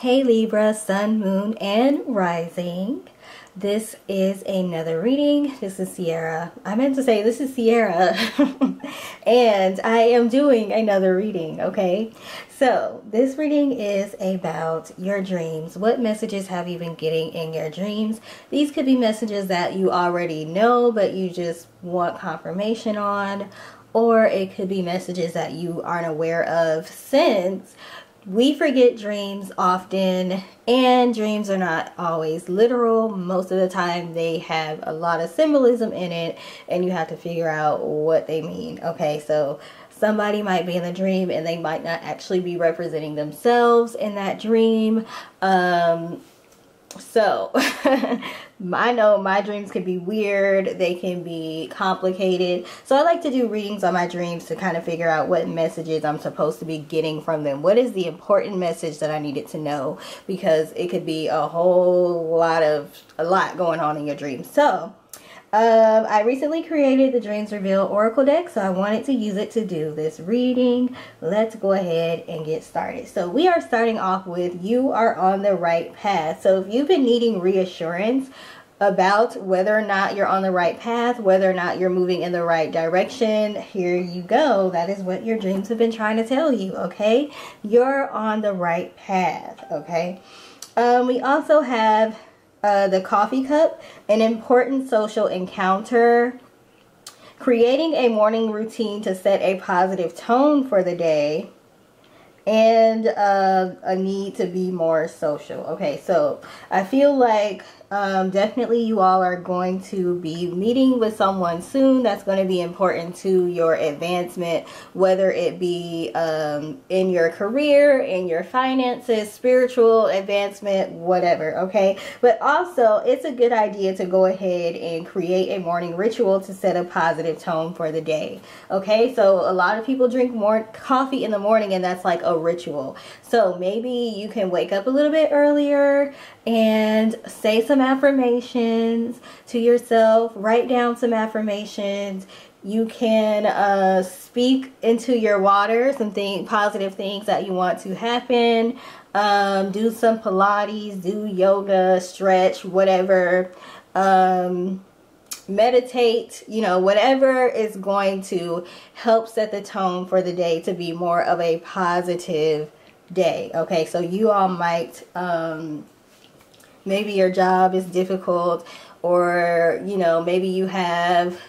Hey Libra, Sun, Moon, and Rising. This is another reading. This is Sierra. I meant to say this is Sierra. And I am doing another reading, okay? So this reading is about your dreams. What messages have you been getting in your dreams? These could be messages that you already know, but you just want confirmation on. Or it could be messages that you aren't aware of, since we forget dreams often, and dreams are not always literal. Most of the time they have a lot of symbolism in it, and you have to figure out what they mean. Okay, so somebody might be in the dream and they might not actually be representing themselves in that dream. So I know my dreams can be weird, they can be complicated, so I like to do readings on my dreams to kind of figure out what messages I'm supposed to be getting from them. What is the important message that I needed to know, because it could be a lot going on in your dreams. So I recently created the Dreams Reveal Oracle deck, so I wanted to use it to do this reading. Let's go ahead and get started. So we are starting off with you are on the right path. So if you've been needing reassurance about whether or not you're on the right path, whether or not you're moving in the right direction, here you go. That is what your dreams have been trying to tell you, okay? You're on the right path, okay? We also have the coffee cup, an important social encounter, creating a morning routine to set a positive tone for the day, and a need to be more social. Okay, so I feel like definitely you all are going to be meeting with someone soon that's going to be important to your advancement, whether it be in your career, in your finances, spiritual advancement, whatever, okay? But also, it's a good idea to go ahead and create a morning ritual to set a positive tone for the day, okay? So a lot of people drink more coffee in the morning, and that's like a ritual. So maybe you can wake up a little bit earlier and say some affirmations to yourself. Write down some affirmations. You can speak into your water some positive things that you want to happen. Do some Pilates, do yoga, stretch, whatever. Meditate, you know, whatever is going to help set the tone for the day to be more of a positive day. Okay, so you all might maybe your job is difficult, or you know, maybe you have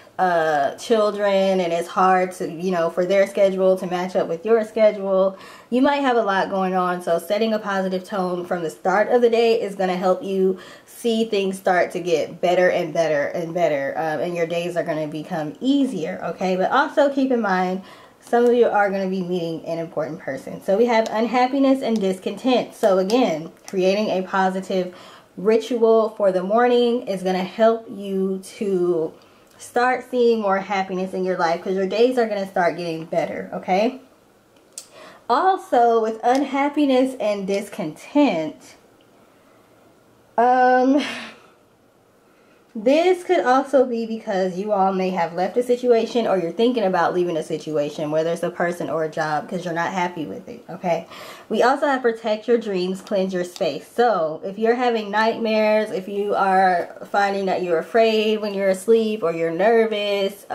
children and it's hard to, you know, for their schedule to match up with your schedule. You might have a lot going on, so setting a positive tone from the start of the day is going to help you see things start to get better and better and better, and your days are going to become easier, okay? But also keep in mind, some of you are going to be meeting an important person. So we have unhappiness and discontent. So again, creating a positive ritual for the morning is going to help you to start seeing more happiness in your life, because your days are going to start getting better, okay? Also, with unhappiness and discontent, this could also be because you all may have left a situation, or you're thinking about leaving a situation, whether it's a person or a job, because you're not happy with it, okay? We also have protect your dreams, cleanse your space. So if you're having nightmares, if you are finding that you're afraid when you're asleep, or you're nervous,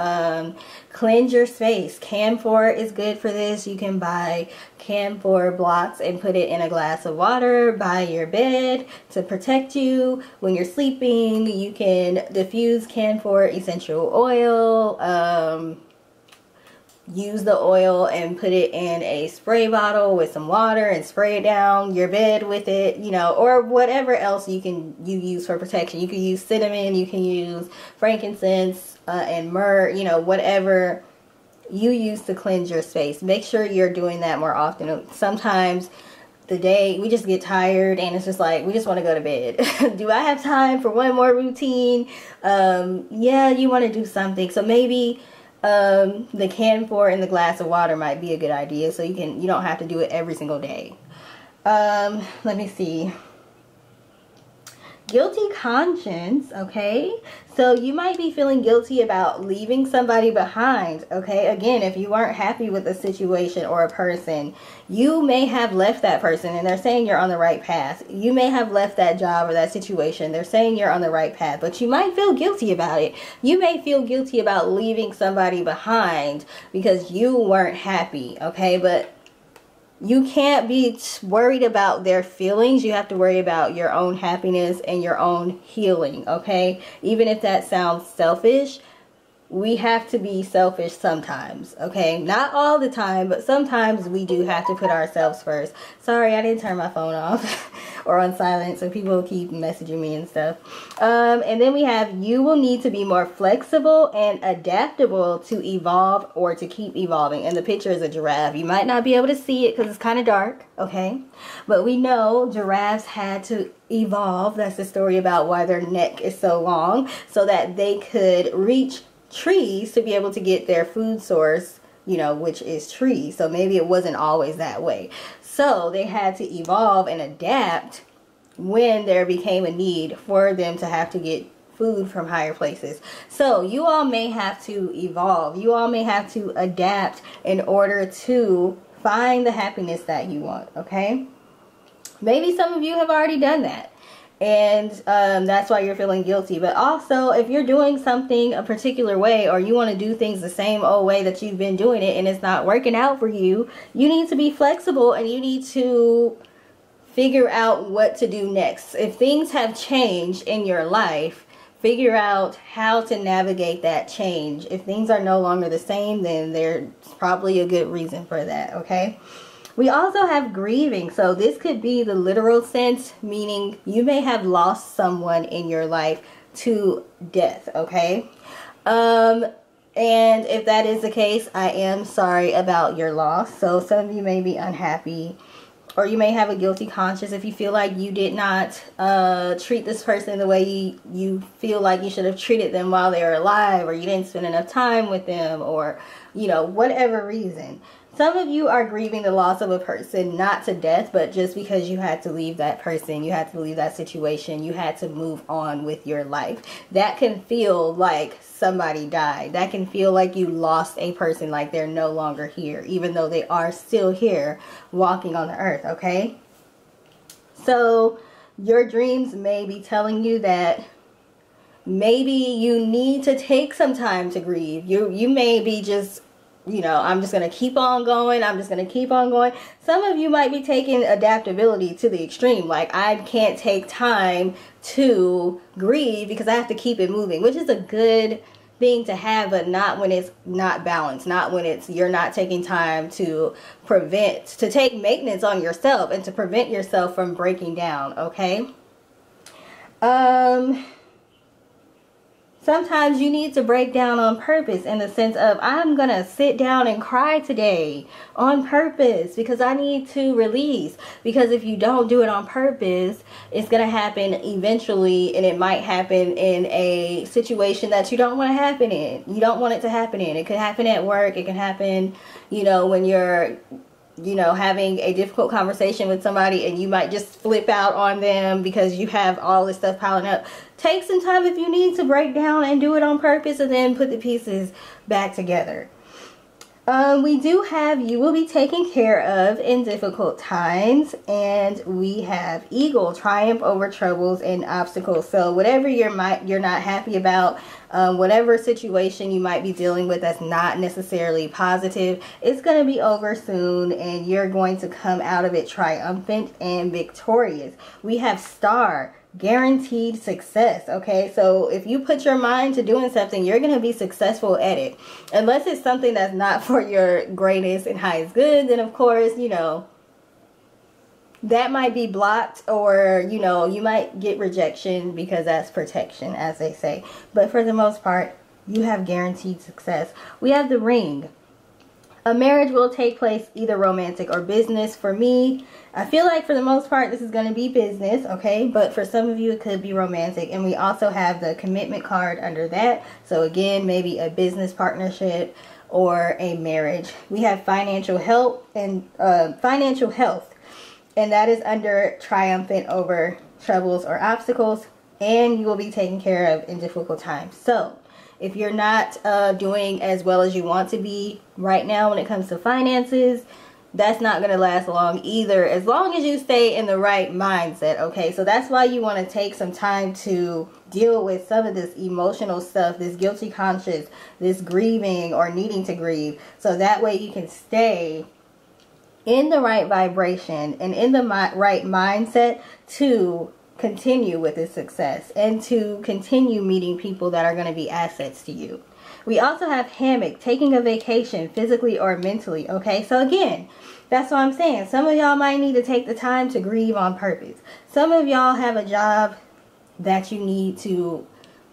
cleanse your space. Camphor is good for this. You can buy camphor blocks and put it in a glass of water by your bed to protect you when you're sleeping. You can diffuse camphor essential oil, use the oil and put it in a spray bottle with some water and spray it down your bed with it, you know, or whatever else you use for protection. You can use cinnamon, you can use frankincense and myrrh, you know, whatever you use to cleanse your space. Make sure you're doing that more often. Sometimes the day we just get tired and it's just like we just want to go to bed. Do I have time for one more routine? Yeah, you want to do something. So maybe the camphor in the glass of water might be a good idea, so you don't have to do it every single day. Let me see. guilty conscience, okay? So you might be feeling guilty about leaving somebody behind, okay? Again, if you weren't happy with a situation or a person, you may have left that person and they're saying you're on the right path. You may have left that job or that situation. They're saying you're on the right path, but you might feel guilty about it. You may feel guilty about leaving somebody behind because you weren't happy, okay? But you can't be worried about their feelings. You have to worry about your own happiness and your own healing, okay? Even if that sounds selfish, we have to be selfish sometimes, okay? Not all the time, but sometimes we do have to put ourselves first. Sorry, I didn't turn my phone off or on silent, so people keep messaging me and stuff. And then we have, you will need to be more flexible and adaptable to evolve or to keep evolving. And the picture is a giraffe. You might not be able to see it because it's kind of dark, okay? But we know giraffes had to evolve. That's the story about why their neck is so long, so that they could reach trees to be able to get their food source, you know, which is trees. So maybe it wasn't always that way. So they had to evolve and adapt when there became a need for them to have to get food from higher places. So you all may have to evolve. You all may have to adapt in order to find the happiness that you want, okay? Maybe some of you have already done that. And that's why you're feeling guilty. But also, if you're doing something a particular way, or you want to do things the same old way that you've been doing it and it's not working out for you, you need to be flexible and you need to figure out what to do next. If things have changed in your life, figure out how to navigate that change. If things are no longer the same, then there's probably a good reason for that, okay? We also have grieving. So this could be the literal sense, meaning you may have lost someone in your life to death, okay? And if that is the case, I am sorry about your loss. So some of you may be unhappy, or you may have a guilty conscience if you feel like you did not treat this person the way you feel like you should have treated them while they were alive, or you didn't spend enough time with them, or, you know, whatever reason. Some of you are grieving the loss of a person, not to death, but just because you had to leave that person, you had to leave that situation, you had to move on with your life. That can feel like somebody died. That can feel like you lost a person, like they're no longer here, even though they are still here walking on the earth, okay? So your dreams may be telling you that maybe you need to take some time to grieve. You may be just, you know, I'm just going to keep on going. I'm just going to keep on going. Some of you might be taking adaptability to the extreme. Like, I can't take time to grieve because I have to keep it moving, which is a good thing to have, but not when it's not balanced. Not when it's, you're not taking time to take maintenance on yourself and to prevent yourself from breaking down, okay? Sometimes you need to break down on purpose, in the sense of, I'm going to sit down and cry today on purpose because I need to release. Because if you don't do it on purpose, it's going to happen eventually, and it might happen in a situation that you don't want to happen in. You don't want it to happen in. It could happen at work. It can happen, you know, when you're, you know, having a difficult conversation with somebody and you might just flip out on them because you have all this stuff piling up. Take some time if you need to break down and do it on purpose, and then put the pieces back together. We do have, you will be taken care of in difficult times, and we have eagle, triumph over troubles and obstacles. So whatever you're not happy about, whatever situation you might be dealing with that's not necessarily positive, it's going to be over soon, and you're going to come out of it triumphant and victorious. We have star, guaranteed success, okay? So if you put your mind to doing something, you're going to be successful at it. Unless it's something that's not for your greatest and highest good, then of course, you know, that might be blocked, or, you know, you might get rejection, because that's protection, as they say. But for the most part, you have guaranteed success. We have the ring. A marriage will take place, either romantic or business. For me, I feel like for the most part this is going to be business, okay? But for some of you it could be romantic. And we also have the commitment card under that. So again, maybe a business partnership or a marriage. We have financial health, and and that is under triumphant over troubles or obstacles. and you will be taken care of in difficult times. So if you're not doing as well as you want to be right now when it comes to finances, that's not going to last long either, as long as you stay in the right mindset. Okay, so that's why you want to take some time to deal with some of this emotional stuff, this guilty conscience, this grieving or needing to grieve, so that way you can stay in the right vibration and in the right mindset to continue with this success and to continue meeting people that are going to be assets to you. We also have hammock, taking a vacation physically or mentally. Okay, so again, that's what I'm saying. Some of y'all might need to take the time to grieve on purpose. Some of y'all have a job that you need to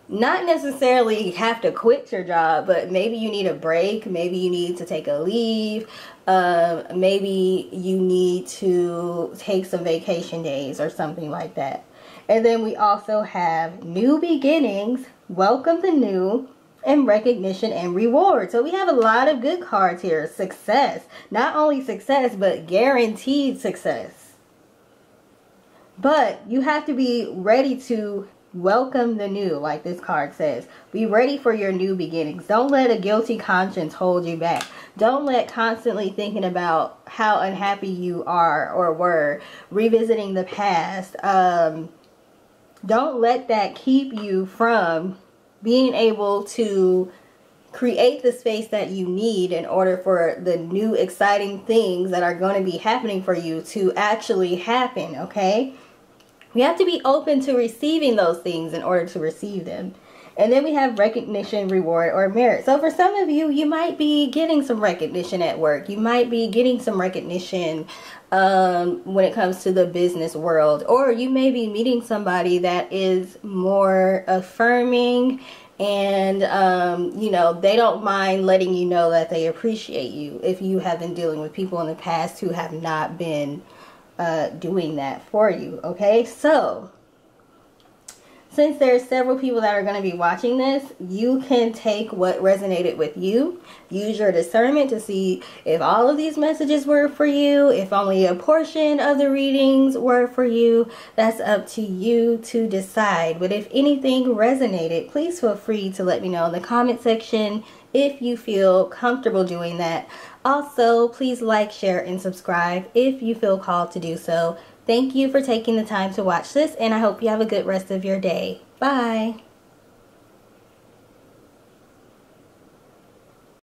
not necessarily have to quit your job, but maybe you need a break. Maybe you need to take a leave. Maybe you need to take some vacation days or something like that. And then we also have new beginnings, welcome the new, and recognition and reward. So we have a lot of good cards here. Success. Not only success, but guaranteed success. But you have to be ready to welcome the new, like this card says. Be ready for your new beginnings. Don't let a guilty conscience hold you back. Don't let constantly thinking about how unhappy you are or were, revisiting the past. Don't let that keep you from being able to create the space that you need in order for the new exciting things that are going to be happening for you to actually happen. Okay, we have to be open to receiving those things in order to receive them. And then we have recognition, reward, or merit. So for some of you, you might be getting some recognition at work. You might be getting some recognition when it comes to the business world. Or you may be meeting somebody that is more affirming and, you know, they don't mind letting you know that they appreciate you if you have been dealing with people in the past who have not been doing that for you. Okay, so since there's several people that are going to be watching this, you can take what resonated with you. Use your discernment to see if all of these messages were for you, if only a portion of the readings were for you. That's up to you to decide. But if anything resonated, please feel free to let me know in the comment section if you feel comfortable doing that. Also, please like, share, and subscribe if you feel called to do so. Thank you for taking the time to watch this, and I hope you have a good rest of your day. Bye.